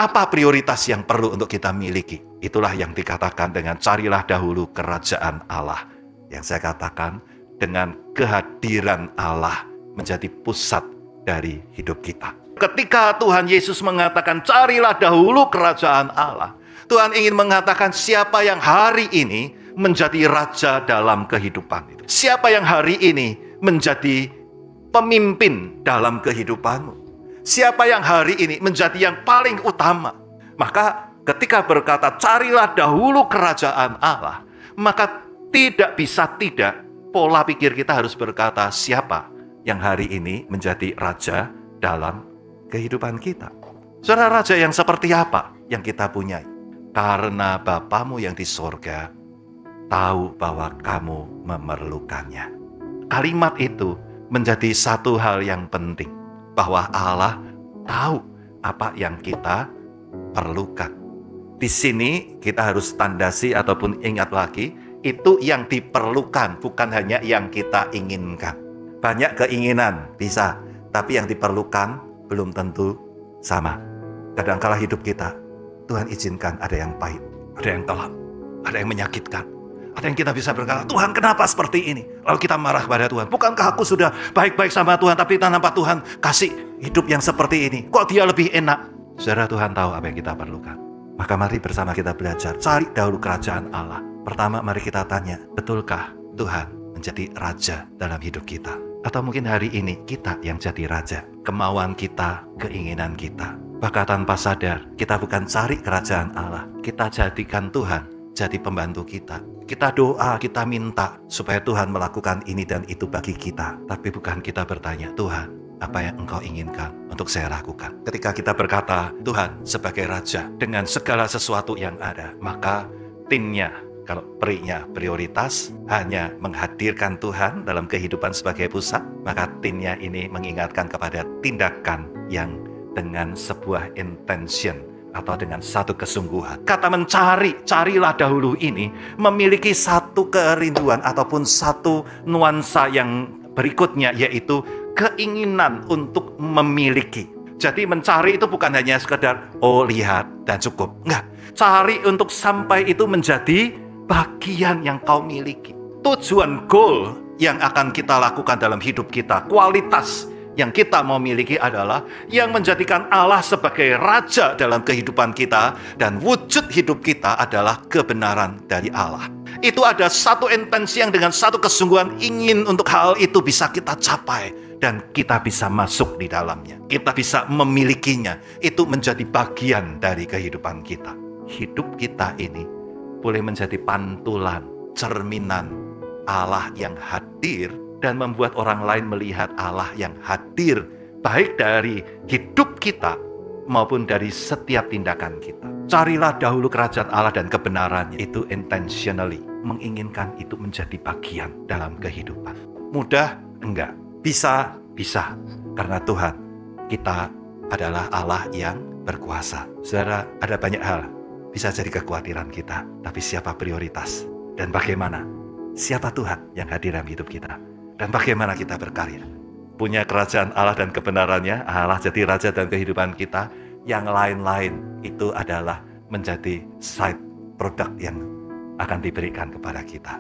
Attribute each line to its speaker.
Speaker 1: Apa prioritas yang perlu untuk kita miliki? Itulah yang dikatakan dengan carilah dahulu kerajaan Allah. Yang saya katakan dengan kehadiran Allah menjadi pusat dari hidup kita. Ketika Tuhan Yesus mengatakan carilah dahulu kerajaan Allah, Tuhan ingin mengatakan siapa yang hari ini menjadi raja dalam kehidupan itu. Siapa yang hari ini menjadi pemimpin dalam kehidupanmu. Siapa yang hari ini menjadi yang paling utama. Maka ketika berkata carilah dahulu kerajaan Allah, maka tidak bisa tidak pola pikir kita harus berkata siapa yang hari ini menjadi raja dalam kehidupan kita. Saudara, raja yang seperti apa yang kita punyai? Karena Bapamu yang di sorga tahu bahwa kamu memerlukannya. Kalimat itu menjadi satu hal yang penting. Bahwa Allah tahu apa yang kita perlukan. Di sini kita harus tandasi ataupun ingat lagi, itu yang diperlukan, bukan hanya yang kita inginkan. Banyak keinginan bisa, tapi yang diperlukan belum tentu sama. Kadangkala hidup kita, Tuhan izinkan ada yang pahit, ada yang kelam, ada yang menyakitkan. Ada yang kita bisa berkata, Tuhan kenapa seperti ini? Lalu kita marah kepada Tuhan. Bukankah aku sudah baik-baik sama Tuhan, tapi kenapa Tuhan kasih hidup yang seperti ini? Kok dia lebih enak? Saudara, Tuhan tahu apa yang kita perlukan. Maka mari bersama kita belajar, cari dahulu kerajaan Allah. Pertama, mari kita tanya, betulkah Tuhan menjadi raja dalam hidup kita? Atau mungkin hari ini kita yang jadi raja. Kemauan kita, keinginan kita. Bahkan tanpa sadar, kita bukan cari kerajaan Allah. Kita jadikan Tuhan jadi pembantu kita. Kita doa, kita minta supaya Tuhan melakukan ini dan itu bagi kita. Tapi bukan kita bertanya, Tuhan, apa yang Engkau inginkan untuk saya lakukan? Ketika kita berkata, Tuhan sebagai Raja dengan segala sesuatu yang ada, maka tinnya, kalau perinya prioritas, hanya menghadirkan Tuhan dalam kehidupan sebagai pusat, maka tinnya ini mengingatkan kepada tindakan yang dengan sebuah intention, atau dengan satu kesungguhan. Kata mencari, carilah dahulu ini memiliki satu kerinduan ataupun satu nuansa yang berikutnya, yaitu keinginan untuk memiliki. Jadi mencari itu bukan hanya sekedar lihat dan cukup. Enggak, cari untuk sampai itu menjadi bagian yang kau miliki. Tujuan, goal yang akan kita lakukan dalam hidup kita, kualitas yang kita mau miliki adalah yang menjadikan Allah sebagai raja dalam kehidupan kita, dan wujud hidup kita adalah kebenaran dari Allah. Itu ada satu intensi yang dengan satu kesungguhan ingin untuk hal itu bisa kita capai dan kita bisa masuk di dalamnya. Kita bisa memilikinya. Itu menjadi bagian dari kehidupan kita. Hidup kita ini boleh menjadi pantulan, cerminan Allah yang hadir dan membuat orang lain melihat Allah yang hadir, baik dari hidup kita maupun dari setiap tindakan kita. Carilah dahulu kerajaan Allah dan kebenarannya. Itu intentionally, menginginkan itu menjadi bagian dalam kehidupan. Mudah? Enggak. Bisa? Bisa. Karena Tuhan, kita adalah Allah yang berkuasa. Saudara, ada banyak hal bisa jadi kekhawatiran kita. Tapi siapa prioritas? Dan bagaimana? Siapa Tuhan yang hadir dalam hidup kita? Dan bagaimana kita berkarir? Punya kerajaan Allah dan kebenarannya, Allah jadi raja dalam kehidupan kita. Yang lain-lain itu adalah menjadi side product yang akan diberikan kepada kita.